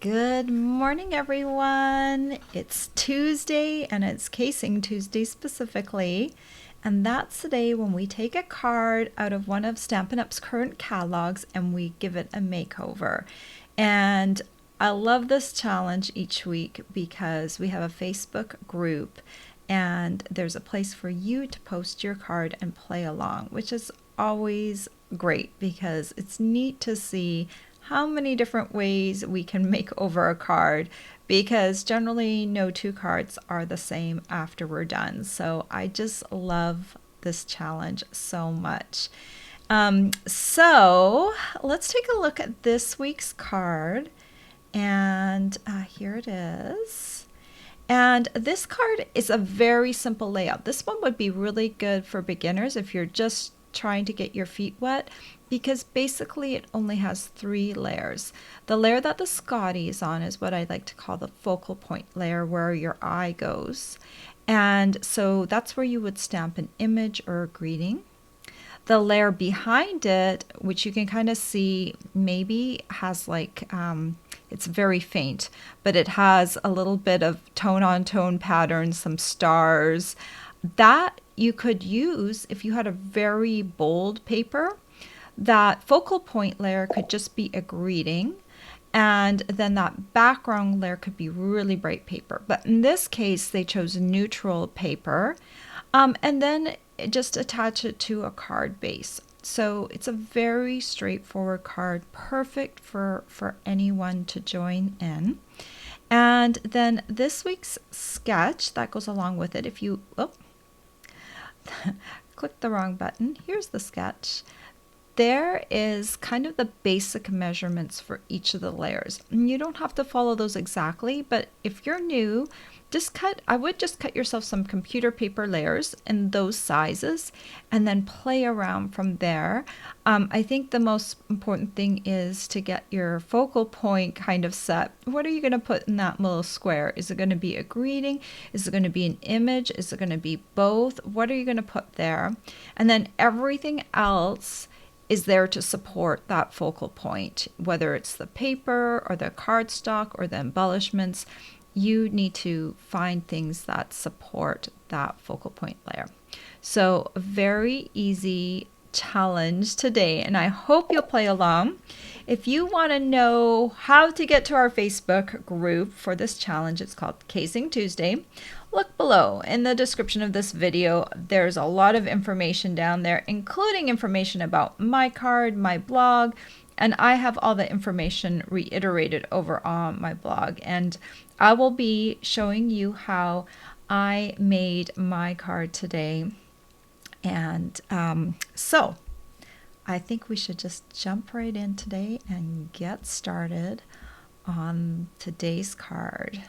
Good morning, everyone. It's Tuesday and it's Casing Tuesday specifically. And that's the day when we take a card out of one of Stampin' Up's current catalogs and we give it a makeover. And I love this challenge each week because we have a Facebook group and there's a place for you to post your card and play along, which is always great because it's neat to see how many different ways we can make over a card, because generally no two cards are the same after we're done. So I just love this challenge so much. So let's take a look at this week's card, and here it is. And this card is a very simple layout. This one would be really good for beginners if you're just trying to get your feet wet, because basically it only has 3 layers. The layer that the Scotty is on is what I like to call the focal point layer, where your eye goes. And so that's where you would stamp an image or a greeting. The layer behind it, which you can kind of see, maybe has like, it's very faint, but it has a little bit of tone on tone patterns, some stars. That you could use if you had a very bold paper. That focal point layer could just be a greeting, and then that background layer could be really bright paper. But in this case, they chose neutral paper, and then just attach it to a card base. So it's a very straightforward card, perfect for anyone to join in. And then this week's sketch that goes along with it, if you click the wrong button, here's the sketch. There is kind of the basic measurements for each of the layers. And you don't have to follow those exactly, but if you're new, I would just cut yourself some computer paper layers in those sizes and then play around from there. I think the most important thing is to get your focal point kind of set. What are you going to put in that little square? Is it going to be a greeting? Is it going to be an image? Is it going to be both? What are you going to put there? And then everything else is there to support that focal point, whether it's the paper or the cardstock or the embellishments. You need to find things that support that focal point layer. So a very easy challenge today, and I hope you'll play along. If you want to know how to get to our Facebook group for this challenge, it's called Casing Tuesday. Look below in the description of this video. There's a lot of information down there, including information about my card, my blog, and I have all the information reiterated over on my blog. And I will be showing you how I made my card today. And so I think we should just jump right in today and get started on today's card.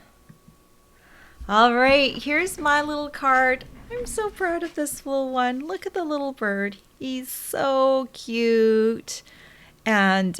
All right, here's my little card. I'm so proud of this little one. Look at the little bird. He's so cute. And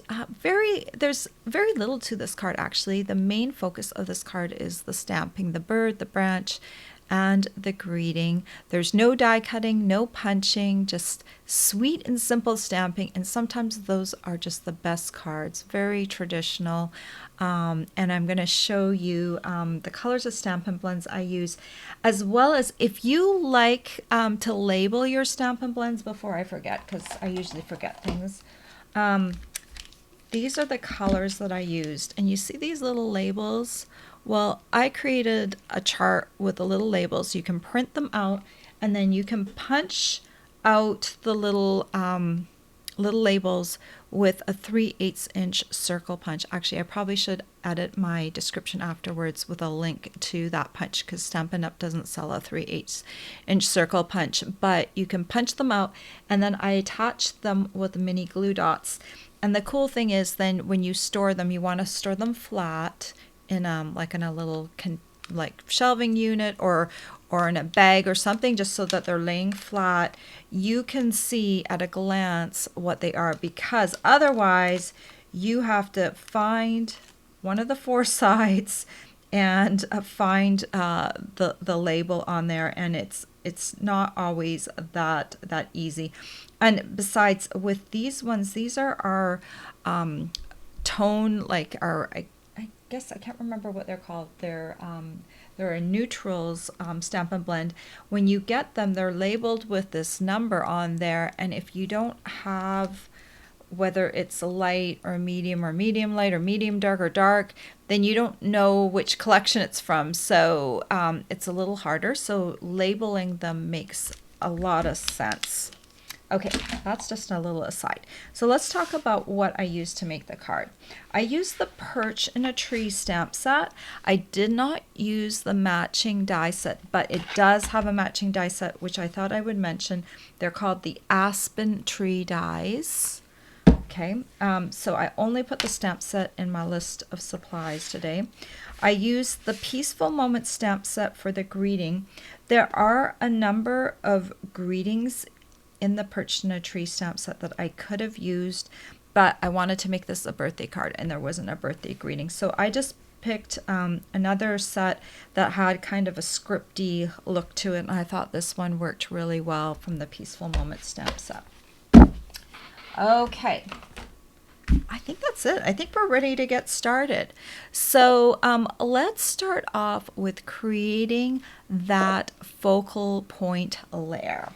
there's very little to this card, actually. The main focus of this card is the stamping, the bird, the branch, and the greeting. There's no die cutting, no punching, just sweet and simple stamping. And sometimes those are just the best cards, very traditional. And I'm going to show you the colors of Stampin' Blends I use, as well as if you like to label your Stampin' Blends before I forget, because I usually forget things. These are the colors that I used, and you see these little labels. Well, I created a chart with the little labels. You can print them out, and then you can punch out the little labels with a 3/8 inch circle punch. Actually, I probably should edit my description afterwards with a link to that punch, because Stampin' Up! Doesn't sell a 3/8 inch circle punch, but you can punch them out, and then I attach them with mini glue dots. And the cool thing is, then when you store them, you want to store them flat in like in a little like shelving unit or in a bag or something, just so that they're laying flat. You can see at a glance what they are, because otherwise you have to find one of the 4 sides and find the label on there, and it's not always that easy. And besides, with these ones, these are our tone, like our, I guess I can't remember what they're called. They're a neutrals Stampin' Blend. When you get them, they're labeled with this number on there, and if you don't have, whether it's a light or medium light or medium dark or dark, then you don't know which collection it's from. So it's a little harder. So labeling them makes a lot of sense. Okay, that's just a little aside. So let's talk about what I used to make the card. I used the Perch in a Tree stamp set. I did not use the matching die set, but it does have a matching die set, which I thought I would mention. They're called the Aspen Tree dies. Okay, so I only put the stamp set in my list of supplies today. I used the Peaceful Moment stamp set for the greeting. There are a number of greetings in the Perched in a Tree stamp set that I could have used, but I wanted to make this a birthday card and there wasn't a birthday greeting. So I just picked another set that had kind of a scripty look to it, and I thought this one worked really well from the Peaceful Moment stamp set. Okay, I think that's it. I think we're ready to get started. So let's start off with creating that focal point layer.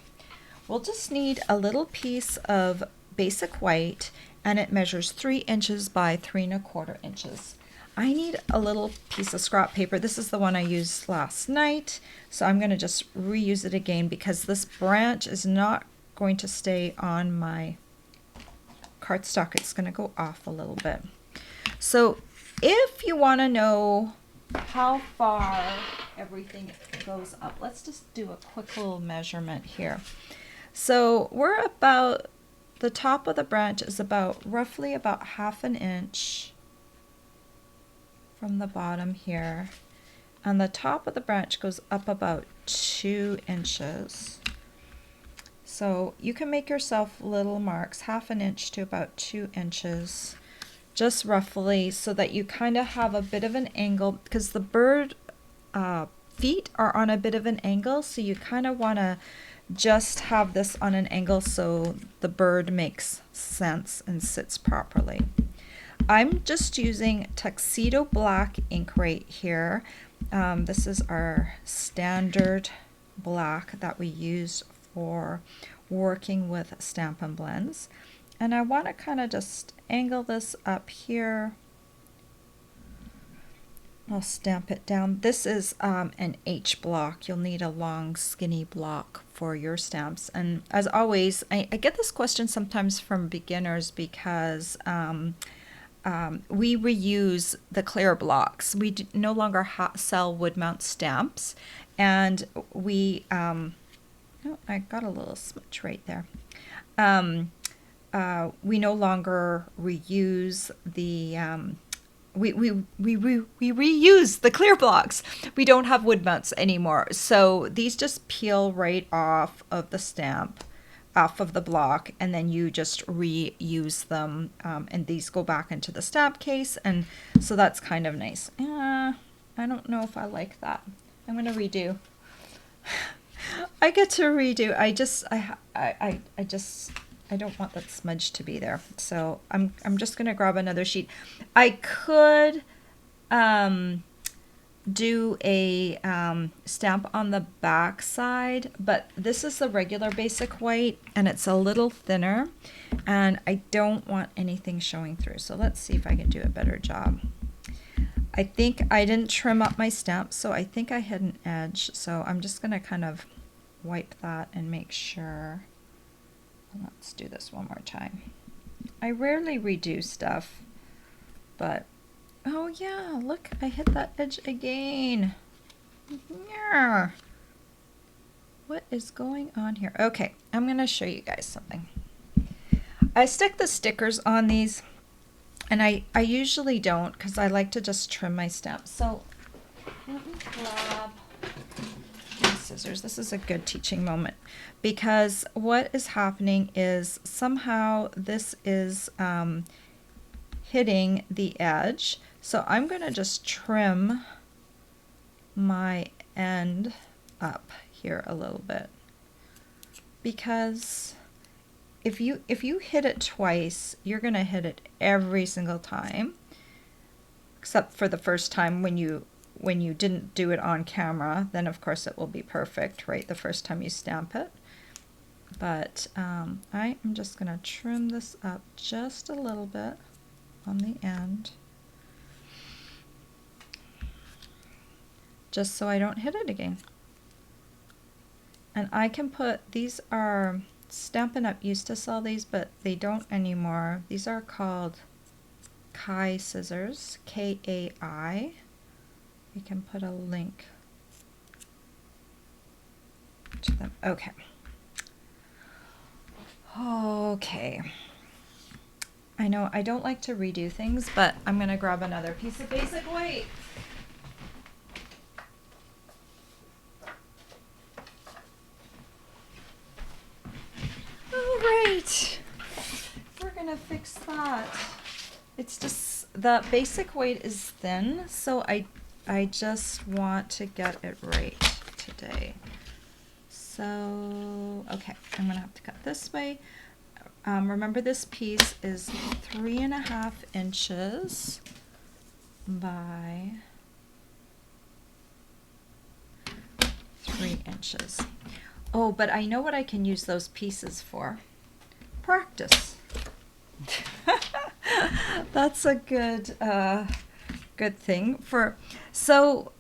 We'll just need a little piece of basic white, and it measures 3 inches by 3 1/4 inches. I need a little piece of scrap paper. This is the one I used last night, so I'm going to just reuse it again because this branch is not going to stay on my cardstock. It's going to go off a little bit. So if you want to know how far everything goes up, let's just do a quick little measurement here. So we're about, the top of the branch is about roughly about 1/2 inch from the bottom here, and the top of the branch goes up about 2 inches. So you can make yourself little marks, 1/2 inch to about 2 inches, just roughly, so that you kind of have a bit of an angle, because the bird feet are on a bit of an angle, so you kind of want to just have this on an angle so the bird makes sense and sits properly. I'm just using Tuxedo Black ink right here. This is our standard black that we use for working with Stampin' Blends. And I want to kind of just angle this up here. I'll stamp it down. This is an H block. You'll need a long skinny block for your stamps. And as always, I get this question sometimes from beginners because we reuse the clear blocks. We no longer sell wood mount stamps, and we oh, I got a little smudge right there. We no longer reuse the we reuse the clear blocks. We don't have wood mounts anymore. So these just peel right off of the stamp, off of the block, and then you just reuse them, and these go back into the stamp case, and so that's kind of nice. I don't know if I like that. I'm gonna redo. I get to redo. I don't want that smudge to be there, so I'm just gonna grab another sheet. I could do a stamp on the back side, but this is the regular basic white and it's a little thinner and I don't want anything showing through. So let's see if I can do a better job. I think I didn't trim up my stamp, so I think I hit an edge, so I'm just gonna kind of wipe that and make sure. Let's do this one more time. I rarely redo stuff, but oh yeah, look, I hit that edge again. Yeah. What is going on here? Okay, I'm gonna show you guys something. I stick the stickers on these, and I usually don't because I like to just trim my stamps. So let me grab my scissors. This is a good teaching moment because what is happening is somehow this is hitting the edge. So I'm going to just trim my end up here a little bit, because if you hit it twice, you're going to hit it every single time. except for the first time when you didn't do it on camera, then of course it will be perfect, right, the first time you stamp it. But I am just going to trim this up just a little bit on the end, just so I don't hit it again. And I can put, these are, Stampin' Up! Used to sell these, but they don't anymore. These are called Kai scissors, K-A-I. We can put a link to them. Okay. Okay. I know I don't like to redo things, but I'm going to grab another piece of basic white. All right. We're going to fix that. It's just, the basic white is thin, so I just want to get it right today. So, okay, I'm going to have to cut this way. Remember, this piece is 3.5 inches by 3 inches. Oh, but I know what I can use those pieces for. Practice. That's a good good thing for. So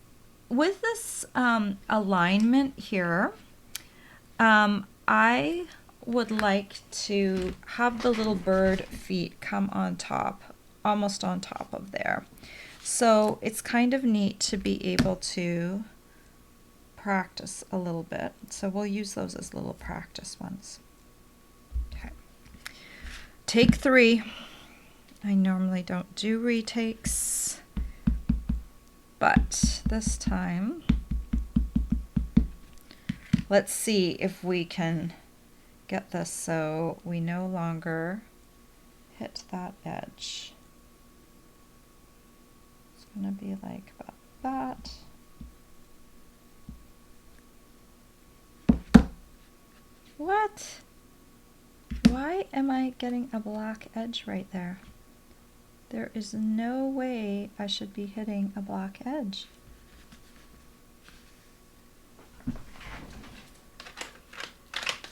with this alignment here, I would like to have the little bird feet come on top, almost on top of there. So it's kind of neat to be able to practice a little bit. So we'll use those as little practice ones. Okay. Take 3. I normally don't do retakes, but this time, let's see if we can get this so we no longer hit that edge. It's going to be like about that. What? Why am I getting a black edge right there? There is no way I should be hitting a black edge.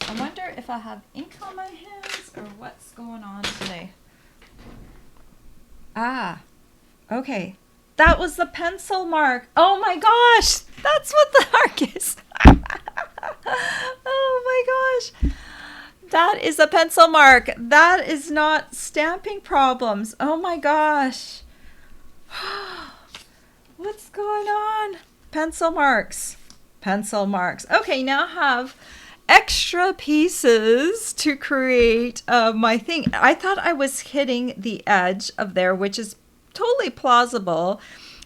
I wonder if I have ink on my hands or what's going on today. Ah, okay. That was the pencil mark. Oh my gosh, that's what the mark is. Oh my gosh. That is a pencil mark. That is not stamping problems. Oh my gosh. What's going on? Pencil marks. Pencil marks. Okay, now I have extra pieces to create my thing. I thought I was hitting the edge of there, which is totally plausible,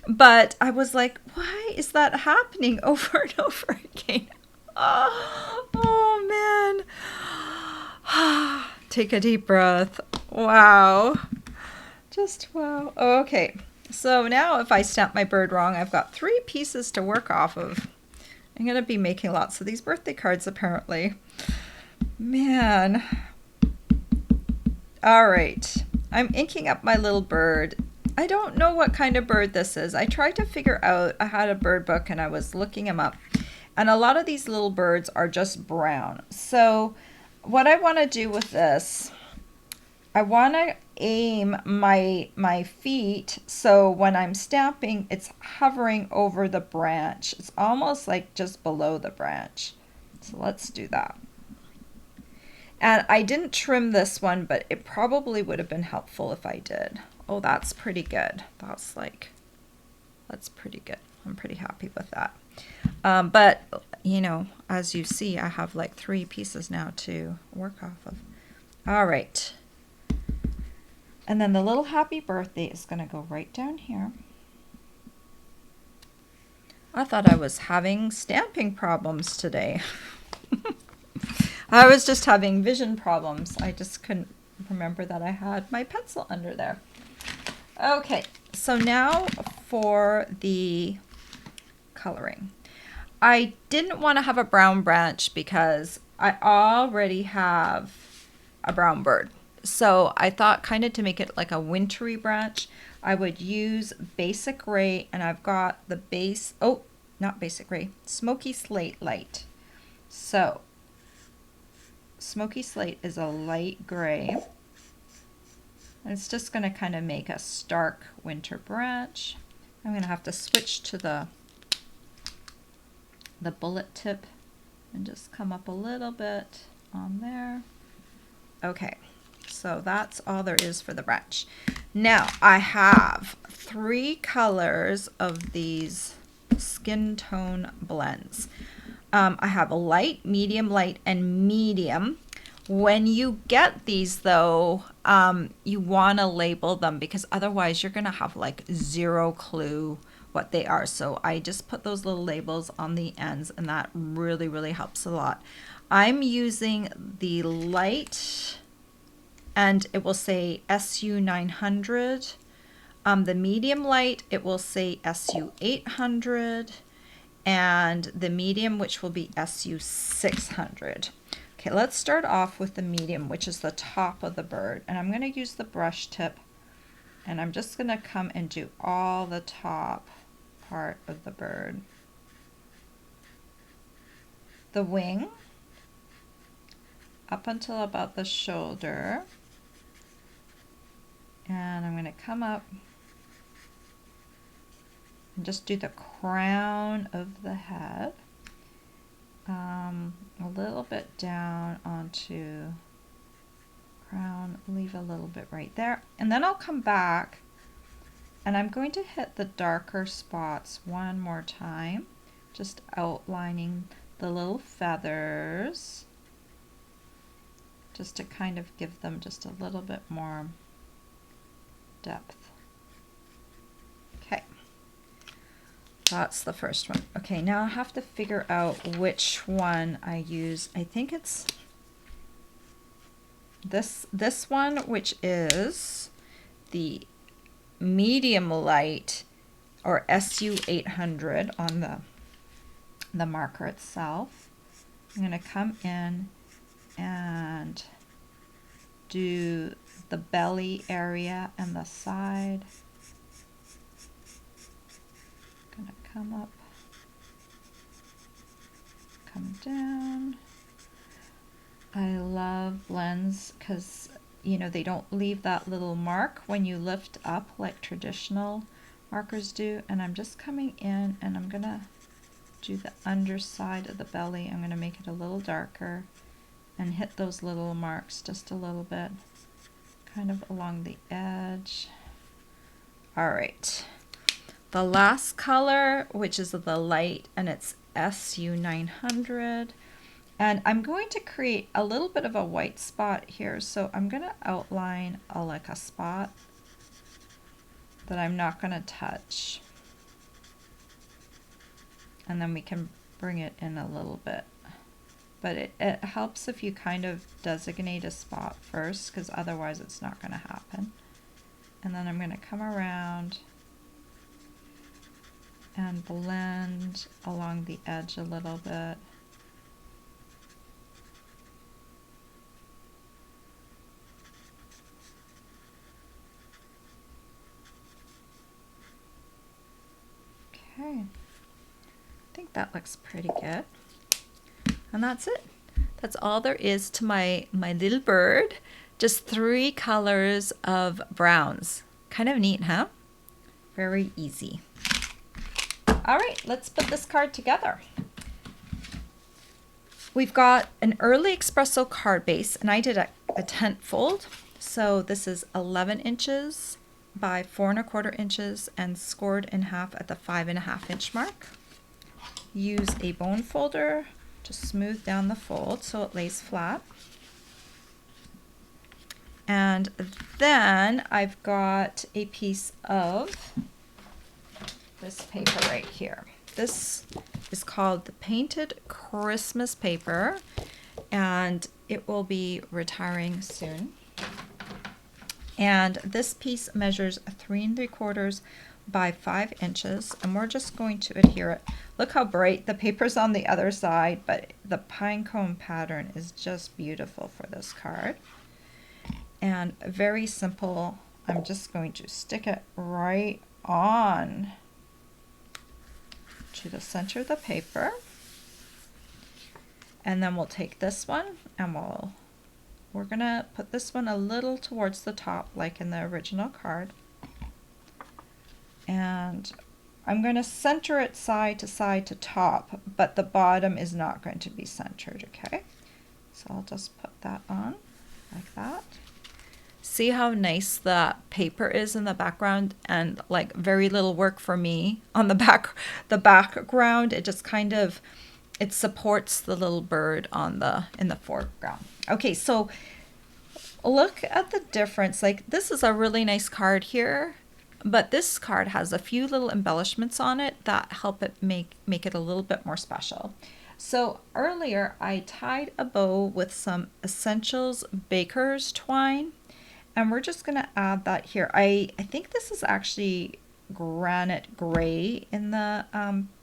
but I was like, why is that happening over and over again? Oh man. Take a deep breath. Wow. Just wow. Okay. So now if I stamp my bird wrong, I've got 3 pieces to work off of. I'm going to be making lots of these birthday cards apparently. Man. All right. I'm inking up my little bird. I don't know what kind of bird this is. I tried to figure out, I had a bird book and I was looking them up. And a lot of these little birds are just brown. So what I want to do with this, I want to aim my feet so when I'm stamping, it's hovering over the branch. It's almost like just below the branch. So let's do that. And I didn't trim this one, but it probably would have been helpful if I did. Oh, that's pretty good. That's pretty good. I'm pretty happy with that. But, you know, as you see, I have like 3 pieces now to work off of. All right. And then the little happy birthday is going to go right down here. I thought I was having stamping problems today. I was just having vision problems. I just couldn't remember that I had my pencil under there. Okay, so now for the coloring. I didn't want to have a brown branch because I already have a brown bird. So I thought kind of to make it like a wintry branch, I would use basic gray, and I've got the base, oh, not basic gray, smoky slate light. So smoky slate is a light gray. And it's just going to kind of make a stark winter branch. I'm going to have to switch to the bullet tip and just come up a little bit on there. Okay, so that's all there is for the branch. Now I have 3 colors of these skin tone blends. I have a light, medium, and medium. When you get these though, you want to label them because otherwise you're going to have like 0 clue what they are. So I just put those little labels on the ends, and that really, really helps a lot. I'm using the light, and it will say SU 900. The medium light, it will say SU 800, and the medium, which will be SU 600. Okay, let's start off with the medium, which is the top of the bird. And I'm going to use the brush tip, and I'm just going to come and do all the top part of the bird. The wing, up until about the shoulder. And I'm going to come up and just do the crown of the head. A little bit down onto crown, leave a little bit right there. And then I'll come back and I'm going to hit the darker spots one more time, just outlining the little feathers, just to kind of give them just a little bit more depth. Okay, that's the first one. Okay, now I have to figure out which one I use. I think it's this one, which is the medium light, or SU 800 on the marker itself. I'm going to come in and do the belly area and the side. I'm going to come up, come down. I love blends because, you know, they don't leave that little mark when you lift up like traditional markers do. And I'm just coming in and I'm going to do the underside of the belly. I'm going to make it a little darker and hit those little marks just a little bit, kind of along the edge. All right. The last color, which is the light, and it's SU 900. And I'm going to create a little bit of a white spot here. So I'm going to outline like a spot that I'm not going to touch. And then we can bring it in a little bit. But it helps if you kind of designate a spot first, because otherwise it's not going to happen. And then I'm going to come around and blend along the edge a little bit. Okay, I think that looks pretty good. And that's it. That's all there is to my little bird. Just 3 colors of browns. Kind of neat, huh? Very easy. All right, let's put this card together. We've got an early espresso card base, and I did a tent fold. So this is 11 inches by 4 1/4 inches and scored in half at the 5 1/2 inch mark. Use a bone folder to smooth down the fold so it lays flat. And then I've got a piece of this paper right here. This is called the Painted Christmas paper, and it will be retiring soon. And this piece measures 3 3/4 by 5 inches, and we're just going to adhere it. Look how bright the paper's on the other side, but the pine cone pattern is just beautiful for this card. And very simple I'm just going to stick it right on to the center of the paper. And then we'll take this one and we're gonna put this one a little towards the top like in the original card. And I'm going to center it side to top, but the bottom is not going to be centered, okay? So I'll just put that on like that. See how nice the paper is in the background, and like very little work for me on the background. It just kind of, it supports the little bird on in the foreground. Okay, so look at the difference. Like this is a really nice card here, but this card has a few little embellishments on it that help it make it a little bit more special. So earlier I tied a bow with some Essentials Baker's twine, and we're just going to add that here. I think this is actually granite gray in the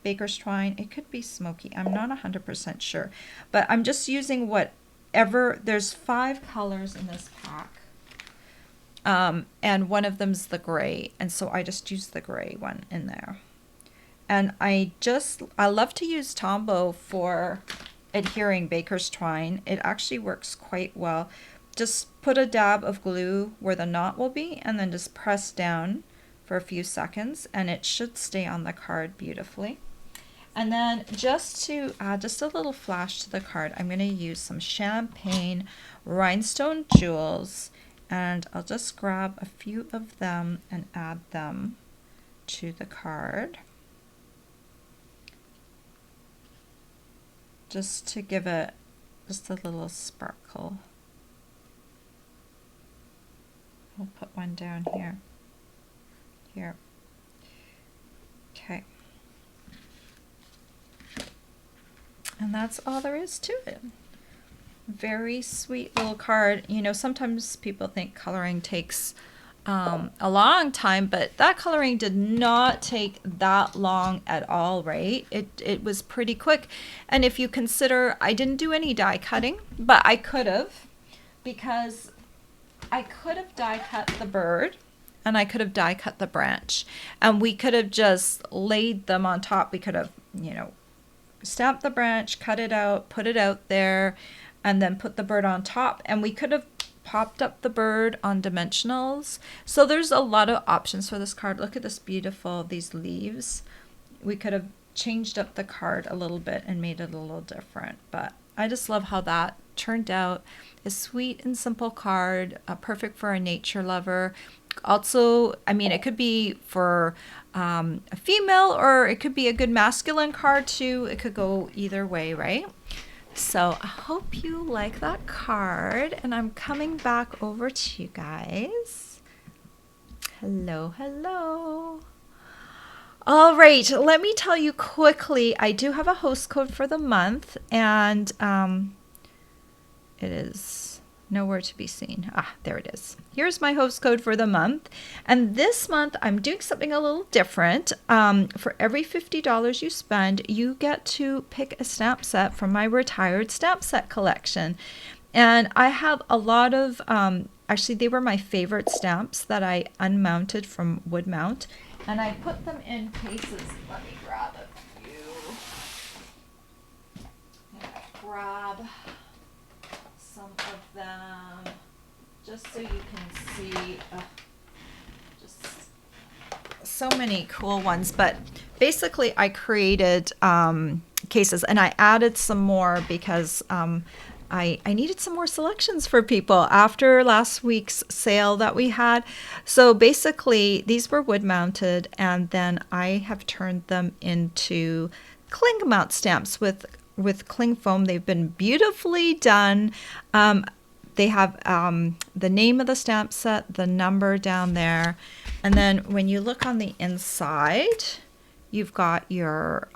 Baker's twine. It could be smoky. I'm not 100% sure, but I'm just using whatever. There's 5 colors in this pack. And one of them's the gray, and so I just used the gray one in there. And I love to use Tombow for adhering Baker's twine. It actually works quite well. Just put a dab of glue where the knot will be, and then just press down for a few seconds, and it should stay on the card beautifully. And then just to add just a little flash to the card, I'm going to use some champagne rhinestone jewels. And I'll just grab a few of them and add them to the card, just to give it just a little sparkle. I'll put one down here. Okay. And that's all there is to it. Very sweet little card. You know, sometimes people think coloring takes a long time, but that coloring did not take that long at all, right? It was pretty quick. And if you consider, I didn't do any die cutting, but I could have, because I could have die cut the bird and I could have die cut the branch, and we could have just laid them on top. We could have, you know, stamped the branch, cut it out, put it out there, and then put the bird on top, and we could have popped up the bird on dimensionals. So there's a lot of options for this card. Look at this beautiful, these leaves. We could have changed up the card a little bit and made it a little different, but I just love how that turned out. A sweet and simple card, perfect for a nature lover. Also, I mean, it could be for a female, or it could be a good masculine card too. It could go either way, right? So I hope you like that card, and I'm coming back over to you guys. Hello, hello. All right, let me tell you quickly, I do have a host code for the month, and it is nowhere to be seen. Ah, there it is. Here's my host code for the month. And this month, I'm doing something a little different. For every $50 you spend, you get to pick a stamp set from my retired stamp set collection. And I have a lot of, actually, they were my favorite stamps that I unmounted from Woodmount. And I put them in cases. Let me grab a few. Grab some of them just so you can see. Just so many cool ones. But basically, I created cases, and I added some more because I needed some more selections for people after last week's sale that we had. So basically, these were wood mounted, and then I have turned them into cling mount stamps with cling foam. They've been beautifully done. They have the name of the stamp set, the number down there, and then when you look on the inside, you've got your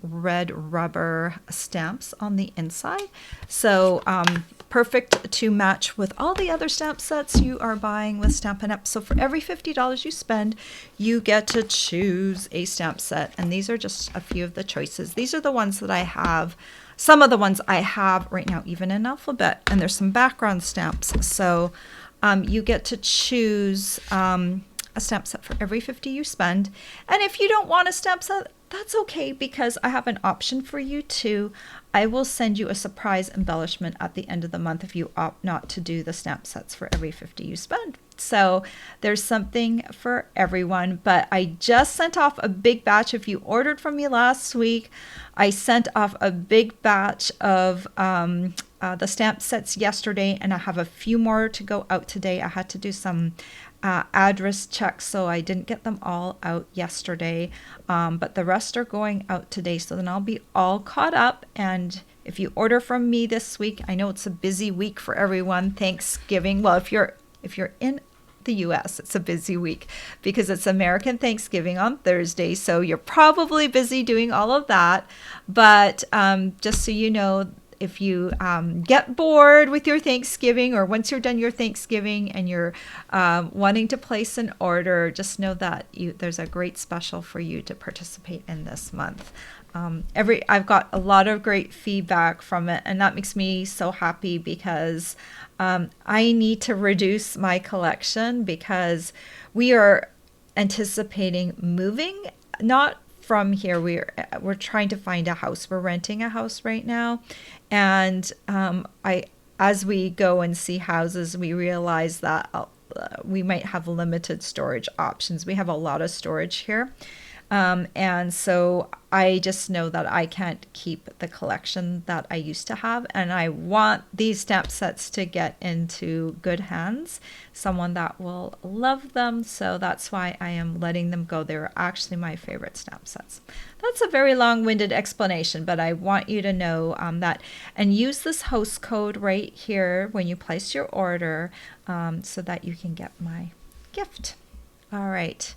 red rubber stamps on the inside. So perfect to match with all the other stamp sets you are buying with Stampin' Up. So for every $50 you spend, you get to choose a stamp set. And these are just a few of the choices. These are the ones that I have. Some of the ones I have right now, even in alphabet. And there's some background stamps. So you get to choose a stamp set for every 50 you spend. And if you don't want a stamp set, that's okay, because I have an option for you too. I will send you a surprise embellishment at the end of the month if you opt not to do the stamp sets for every 50 you spend. So there's something for everyone. But I just sent off a big batch. If you ordered from me last week, I sent off a big batch of the stamp sets yesterday, and I have a few more to go out today. I had to do some address checks, so I didn't get them all out yesterday, but the rest are going out today, so then I'll be all caught up. And if you order from me this week, I know it's a busy week for everyone, Thanksgiving. Well, if you're in the US, it's a busy week because it's American Thanksgiving on Thursday, so you're probably busy doing all of that. But just so you know, if you get bored with your Thanksgiving, or once you're done your Thanksgiving and you're wanting to place an order, just know that there's a great special for you to participate in this month. I've got a lot of great feedback from it, and that makes me so happy, because I need to reduce my collection, because we are anticipating moving, not from here. We're trying to find a house. We're renting a house right now, and as we go and see houses, we realize that we might have limited storage options. We have a lot of storage here. And so I just know that I can't keep the collection that I used to have, and I want these stamp sets to get into good hands, someone that will love them. So that's why I am letting them go. They're actually my favorite stamp sets. That's a very long-winded explanation, but I want you to know that, and use this host code right here when you place your order, so that you can get my gift. All right.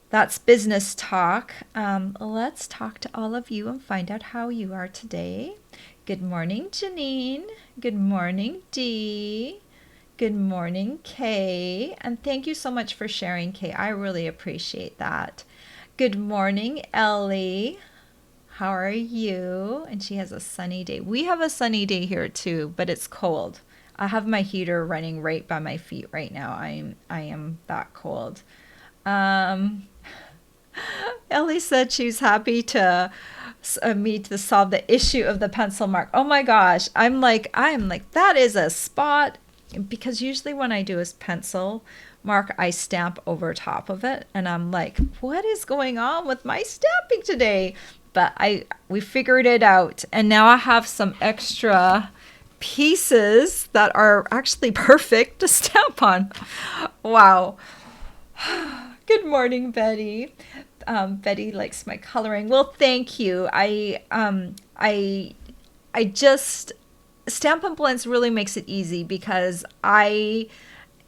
That's business talk. Let's talk to all of you and find out how you are today. Good morning, Janine. Good morning, Dee. Good morning, Kay. And thank you so much for sharing, Kay. I really appreciate that. Good morning, Ellie. How are you? And she has a sunny day. We have a sunny day here too, but it's cold. I have my heater running right by my feet right now. I am that cold. Ellie said she's happy to me to solve the issue of the pencil mark. Oh my gosh, I'm like that is a spot, because usually when I do a pencil mark, I stamp over top of it, and I'm like, what is going on with my stamping today? But we figured it out, and now I have some extra pieces that are actually perfect to stamp on. Wow. Good morning, Betty. Betty likes my coloring. Well, thank you. I just, Stampin' Blends really makes it easy, because I'm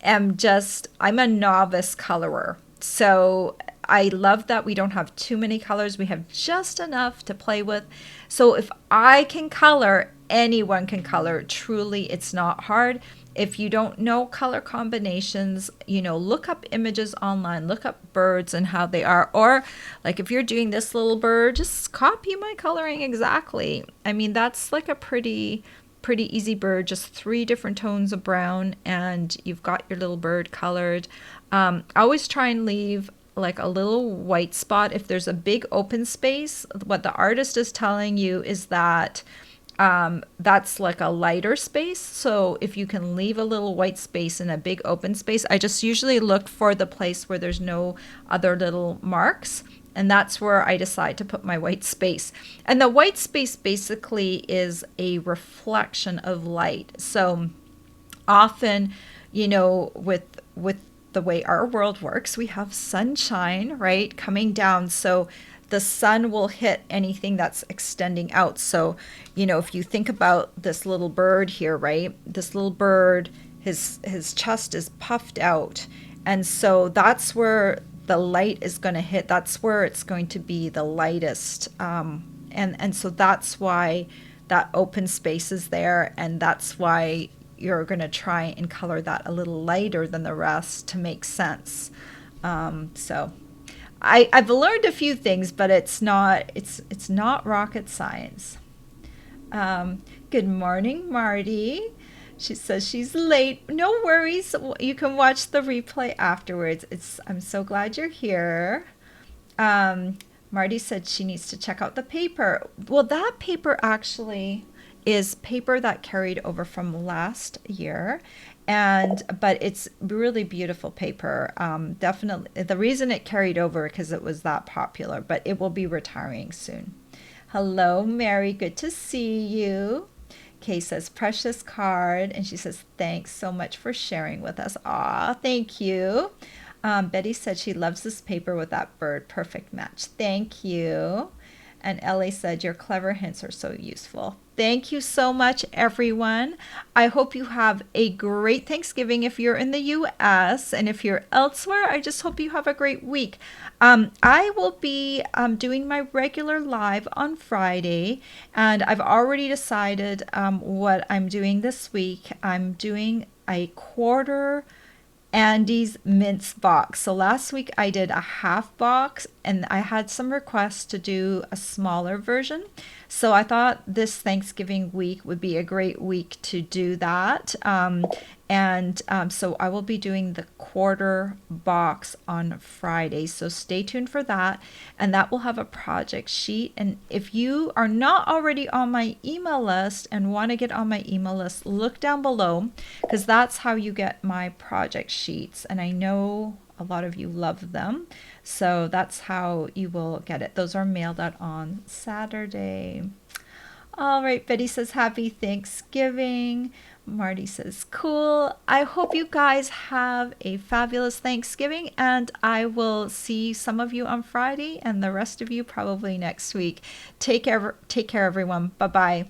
a novice colorer. So I love that we don't have too many colors. We have just enough to play with. So if I can color, anyone can color. Truly, it's not hard. If you don't know color combinations, look up images online, look up birds and how they are. Or like if you're doing this little bird, just copy my coloring exactly. I mean, that's like a pretty easy bird, just 3 different tones of brown, and you've got your little bird colored. I always try and leave like a little white spot. If there's a big open space, what the artist is telling you is that that's like a lighter space. So if you can leave a little white space in a big open space, I just usually look for the place where there's no other little marks, and that's where I decide to put my white space. And the white space basically is a reflection of light. So often, with the way our world works, we have sunshine, right, coming down. So the sun will hit anything that's extending out. So, if you think about this little bird here, right? This little bird, his chest is puffed out. And so that's where the light is going to hit. That's where it's going to be the lightest. And so that's why that open space is there. And that's why you're going to try and color that a little lighter than the rest to make sense. So I've learned a few things, but it's not rocket science. Good morning, Marty. She says she's late. No worries. You can watch the replay afterwards. I'm so glad you're here. Um, Marty said she needs to check out the paper. Well, that paper actually is paper that carried over from last year, and but it's really beautiful paper. Definitely, the reason it carried over because it was that popular, but it will be retiring soon. Hello, Mary. Good to see you. Kay says, precious card. And she says, thanks so much for sharing with us. Aw, thank you. Betty said she loves this paper with that bird. Perfect match. Thank you. And Ellie said, your clever hints are so useful. Thank you so much, everyone. I hope you have a great Thanksgiving if you're in the US. And if you're elsewhere, I just hope you have a great week. I will be doing my regular live on Friday. And I've already decided what I'm doing this week. I'm doing a quarter Andy's mince box. So last week I did a half box and I had some requests to do a smaller version. So I thought this Thanksgiving week would be a great week to do that. So I will be doing the quarter box on Friday. So stay tuned for that. And that will have a project sheet. And if you are not already on my email list and want to get on my email list, look down below because that's how you get my project sheets. And I know a lot of you love them. So that's how you will get it. Those are mailed out on Saturday. All right, Betty says happy Thanksgiving. Marty says cool. I hope you guys have a fabulous Thanksgiving and I will see some of you on Friday and the rest of you probably next week. Take care everyone. Bye-bye.